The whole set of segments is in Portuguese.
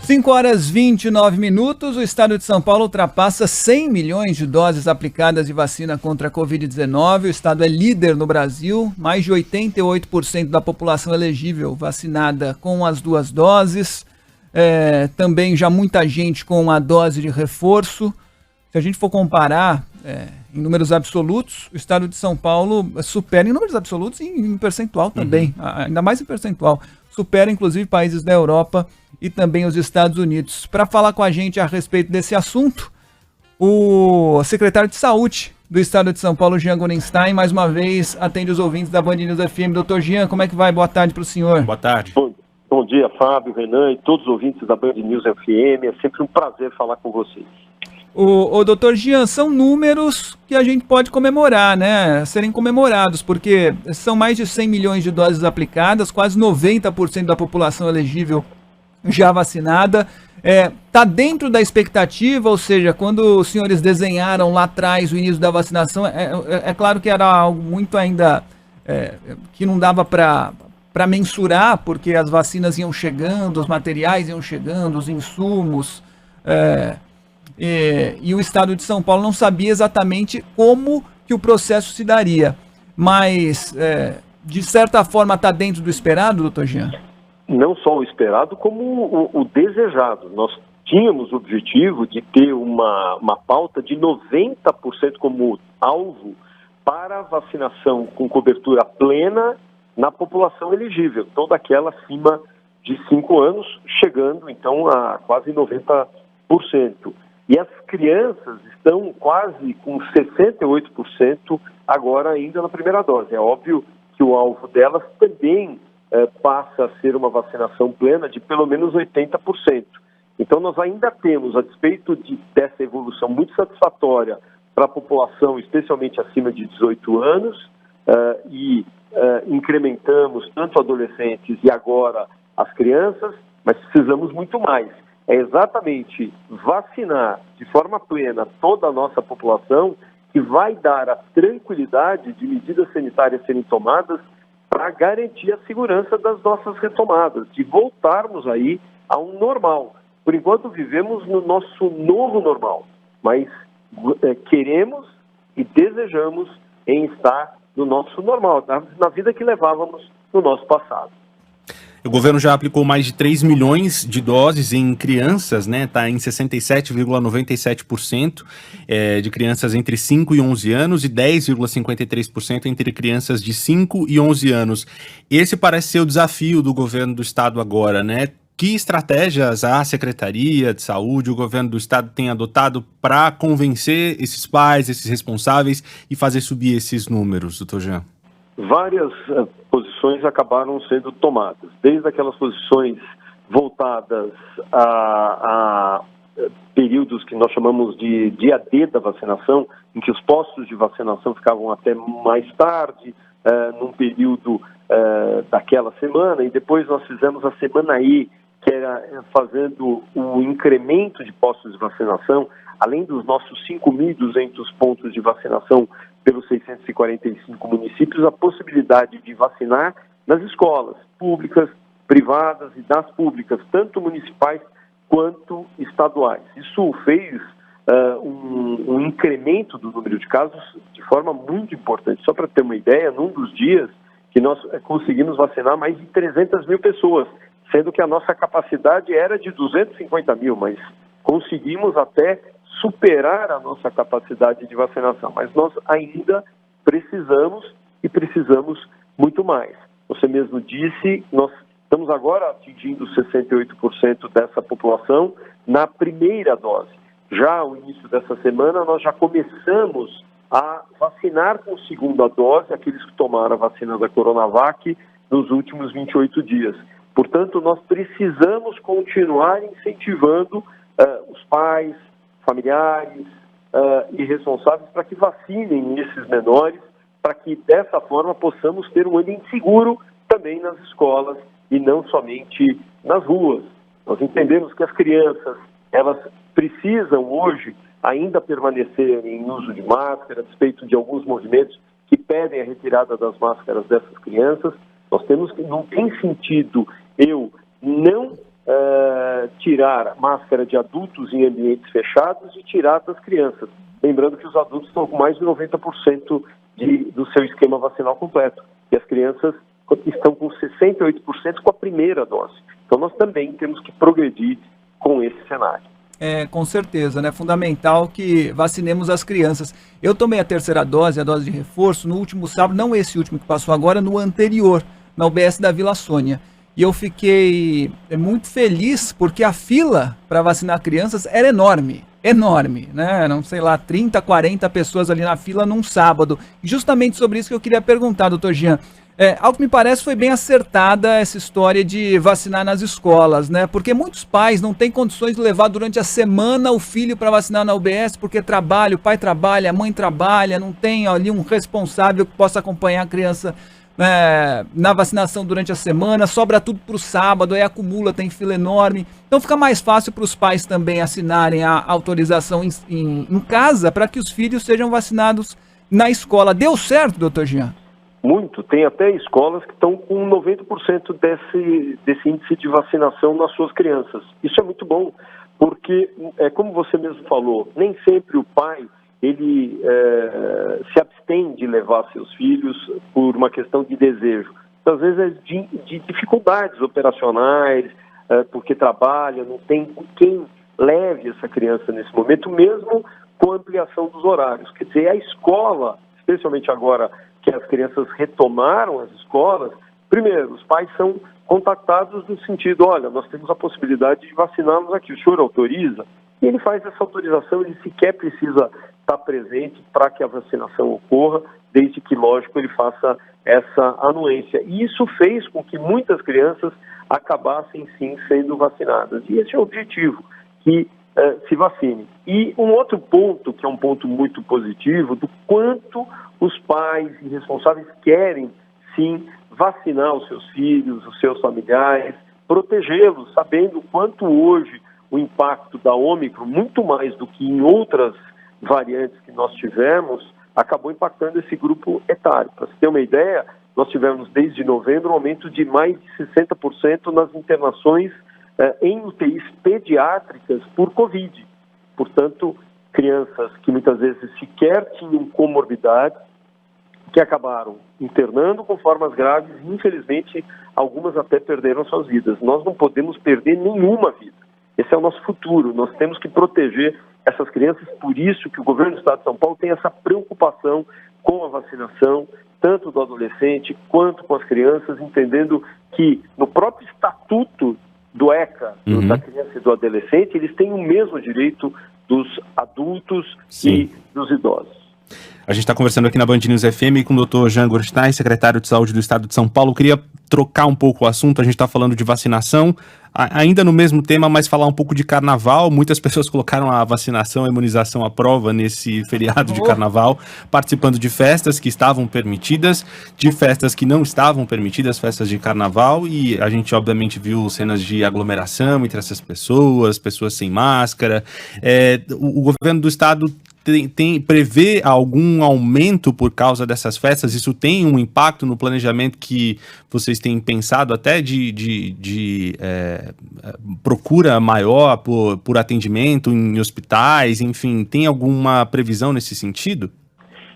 5h29, o estado de São Paulo ultrapassa 100 milhões de doses aplicadas de vacina contra a Covid-19. O estado é líder no Brasil, mais de 88% da população elegível vacinada com as 2 doses. Também já muita gente com a dose de reforço. Se a gente for comparar em números absolutos, o estado de São Paulo supera em números absolutos e em percentual também, ainda mais em percentual. Supera inclusive países da Europa e também os Estados Unidos. Para falar com a gente a respeito desse assunto, o secretário de Saúde do Estado de São Paulo, Jean Gorenstein, mais uma vez atende os ouvintes da Band News FM. Doutor Jean, como é que vai? Boa tarde para o senhor. Boa tarde. Bom dia, Fábio, Renan e todos os ouvintes da Band News FM. É sempre um prazer falar com vocês. O doutor Jean, são números que a gente pode comemorar, né? Serem comemorados, porque são mais de 100 milhões de doses aplicadas, quase 90% da população elegível já vacinada. Tá dentro da expectativa, ou seja, quando os senhores desenharam lá atrás o início da vacinação, é claro que era algo muito ainda que não dava para mensurar, porque as vacinas iam chegando, os materiais iam chegando, os insumos, e o estado de São Paulo não sabia exatamente como que o processo se daria, mas de certa forma está dentro do esperado, doutor Jean? Não só o esperado, como o desejado. Nós tínhamos o objetivo de ter uma pauta de 90% como alvo para a vacinação com cobertura plena na população elegível, toda aquela acima de 5 anos, chegando então a quase 90%. E as crianças estão quase com 68% agora ainda na primeira dose. É óbvio que o alvo delas também passa a ser uma vacinação plena de pelo menos 80%. Então nós ainda temos, a despeito dessa evolução muito satisfatória para a população, especialmente acima de 18 anos, incrementamos tanto adolescentes e agora as crianças, mas precisamos muito mais. É exatamente vacinar de forma plena toda a nossa população que vai dar a tranquilidade de medidas sanitárias serem tomadas para garantir a segurança das nossas retomadas, de voltarmos aí a um normal. Por enquanto vivemos no nosso novo normal, mas queremos e desejamos em estar no nosso normal, na vida que levávamos no nosso passado. O governo já aplicou mais de 3 milhões de doses em crianças, né? Está em 67,97% de crianças entre 5 e 11 anos e 10,53% entre crianças de 5 e 11 anos. Esse parece ser o desafio do governo do estado agora, né? Que estratégias a Secretaria de Saúde, o governo do estado tem adotado para convencer esses pais, esses responsáveis e fazer subir esses números, doutor Jean? Várias posições acabaram sendo tomadas, desde aquelas posições voltadas a períodos que nós chamamos de dia D da vacinação, em que os postos de vacinação ficavam até mais tarde, num período daquela semana, e depois nós fizemos a semana I, que era fazendo o incremento de postos de vacinação, além dos nossos 5.200 pontos de vacinação pelos 645 municípios, a possibilidade de vacinar nas escolas públicas, privadas e das públicas, tanto municipais quanto estaduais. Isso fez um incremento do número de casos de forma muito importante. Só para ter uma ideia, num dos dias que nós conseguimos vacinar mais de 300 mil pessoas, sendo que a nossa capacidade era de 250 mil, mas conseguimos até superar a nossa capacidade de vacinação. Mas nós ainda precisamos muito mais. Você mesmo disse, nós estamos agora atingindo 68% dessa população na primeira dose. Já ao início dessa semana, nós já começamos a vacinar com segunda dose aqueles que tomaram a vacina da Coronavac nos últimos 28 dias. Portanto, nós precisamos continuar incentivando os pais, familiares e responsáveis para que vacinem esses menores, para que dessa forma possamos ter um ambiente seguro também nas escolas e não somente nas ruas. Nós entendemos que as crianças, elas precisam hoje ainda permanecer em uso de máscara, a despeito de alguns movimentos que pedem a retirada das máscaras dessas crianças. Nós temos que, não tem sentido eu não tirar máscara de adultos em ambientes fechados e tirar das crianças. Lembrando que os adultos estão com mais de 90% do seu esquema vacinal completo. E as crianças estão com 68% com a primeira dose. Então nós também temos que progredir com esse cenário. Com certeza, né? Fundamental que vacinemos as crianças. Eu tomei a terceira dose, a dose de reforço, no último sábado, não esse último que passou agora, no anterior, na UBS da Vila Sônia. E eu fiquei muito feliz porque a fila para vacinar crianças era enorme, né? Não sei lá, 30, 40 pessoas ali na fila num sábado. E justamente sobre isso que eu queria perguntar, doutor Jean. Ao que me parece foi bem acertada essa história de vacinar nas escolas, né? Porque muitos pais não têm condições de levar durante a semana o filho para vacinar na UBS porque trabalha, o pai trabalha, a mãe trabalha, não tem ali um responsável que possa acompanhar a criança na vacinação durante a semana, sobra tudo para o sábado, aí acumula, tem fila enorme. Então fica mais fácil para os pais também assinarem a autorização em casa para que os filhos sejam vacinados na escola. Deu certo, doutor Jean? Muito, tem até escolas que estão com 90% desse índice de vacinação nas suas crianças. Isso é muito bom, porque, como você mesmo falou, nem sempre o pai ele se abstém de levar seus filhos por uma questão de desejo. Às vezes é de dificuldades operacionais, porque trabalha, não tem quem leve essa criança nesse momento, mesmo com a ampliação dos horários. Quer dizer, a escola, especialmente agora que as crianças retomaram as escolas, primeiro, os pais são contactados no sentido, olha, nós temos a possibilidade de vaciná-los aqui, o senhor autoriza? E ele faz essa autorização, ele sequer precisa estar presente para que a vacinação ocorra, desde que, lógico, ele faça essa anuência. E isso fez com que muitas crianças acabassem, sim, sendo vacinadas. E esse é o objetivo, que se vacine. E um outro ponto, que é um ponto muito positivo, do quanto os pais e responsáveis querem, sim, vacinar os seus filhos, os seus familiares, protegê-los, sabendo o quanto hoje o impacto da Ômicron, muito mais do que em outras variantes que nós tivemos, acabou impactando esse grupo etário. Para você ter uma ideia, nós tivemos desde novembro um aumento de mais de 60% nas internações em UTIs pediátricas por Covid. Portanto, crianças que muitas vezes sequer tinham comorbidades, que acabaram internando com formas graves e, infelizmente, algumas até perderam suas vidas. Nós não podemos perder nenhuma vida. Esse é o nosso futuro. Nós temos que proteger essas crianças, por isso que o governo do Estado de São Paulo tem essa preocupação com a vacinação, tanto do adolescente quanto com as crianças, entendendo que no próprio estatuto do ECA, da criança e do adolescente, eles têm o mesmo direito dos adultos e dos idosos. A gente está conversando aqui na Band News FM com o Dr. Jean Gorenstein, secretário de Saúde do Estado de São Paulo. Eu queria trocar um pouco o assunto, a gente está falando de vacinação, ainda no mesmo tema, mas falar um pouco de carnaval. Muitas pessoas colocaram a vacinação, a imunização à prova nesse feriado de carnaval, participando de festas que estavam permitidas, de festas que não estavam permitidas, festas de carnaval, e a gente obviamente viu cenas de aglomeração entre essas pessoas sem máscara. O governo do Estado prevê algum aumento por causa dessas festas? Isso tem um impacto no planejamento que vocês têm pensado até de procura maior por atendimento em hospitais, enfim, tem alguma previsão nesse sentido?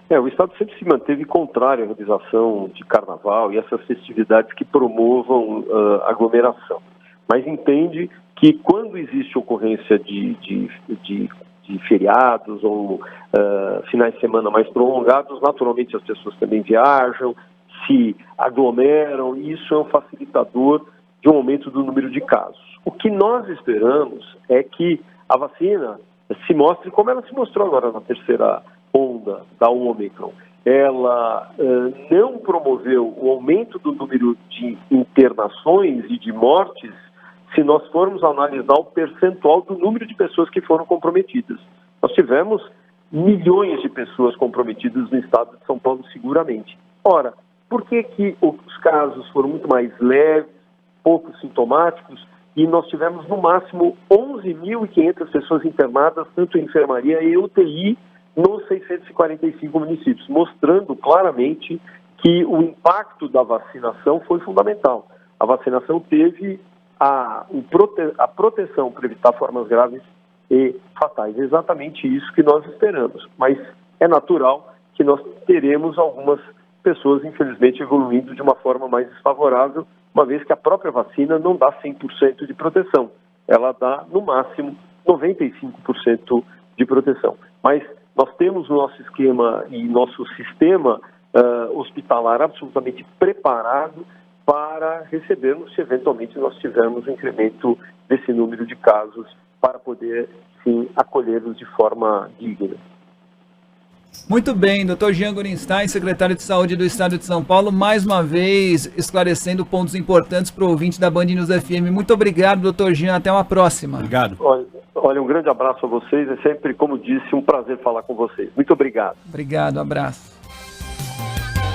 O Estado sempre se manteve contrário à realização de carnaval e essas festividades que promovam aglomeração, mas entende que quando existe ocorrência de feriados ou finais de semana mais prolongados, naturalmente as pessoas também viajam, se aglomeram, e isso é um facilitador de um aumento do número de casos. O que nós esperamos é que a vacina se mostre como ela se mostrou agora na terceira onda da Ômicron. Ela não promoveu o aumento do número de internações e de mortes se nós formos analisar o percentual do número de pessoas que foram comprometidas. Nós tivemos milhões de pessoas comprometidas no estado de São Paulo, seguramente. Ora, por que os casos foram muito mais leves, pouco sintomáticos, e nós tivemos no máximo 11.500 pessoas internadas, tanto em enfermaria e UTI, nos 645 municípios, mostrando claramente que o impacto da vacinação foi fundamental. A vacinação teve a proteção para evitar formas graves e fatais. É exatamente isso que nós esperamos. Mas é natural que nós teremos algumas pessoas, infelizmente, evoluindo de uma forma mais desfavorável, uma vez que a própria vacina não dá 100% de proteção. Ela dá, no máximo, 95% de proteção. Mas nós temos o nosso esquema e nosso sistema hospitalar absolutamente preparado para recebermos, se eventualmente nós tivermos um incremento desse número de casos, para poder, sim, acolhê-los de forma digna. Muito bem, Dr. Jean Gorenstein, secretário de Saúde do Estado de São Paulo, mais uma vez esclarecendo pontos importantes para o ouvinte da Band News FM. Muito obrigado, Dr. Jean, até uma próxima. Obrigado. Olha, um grande abraço a vocês, é sempre, como disse, um prazer falar com vocês. Muito obrigado. Obrigado, abraço.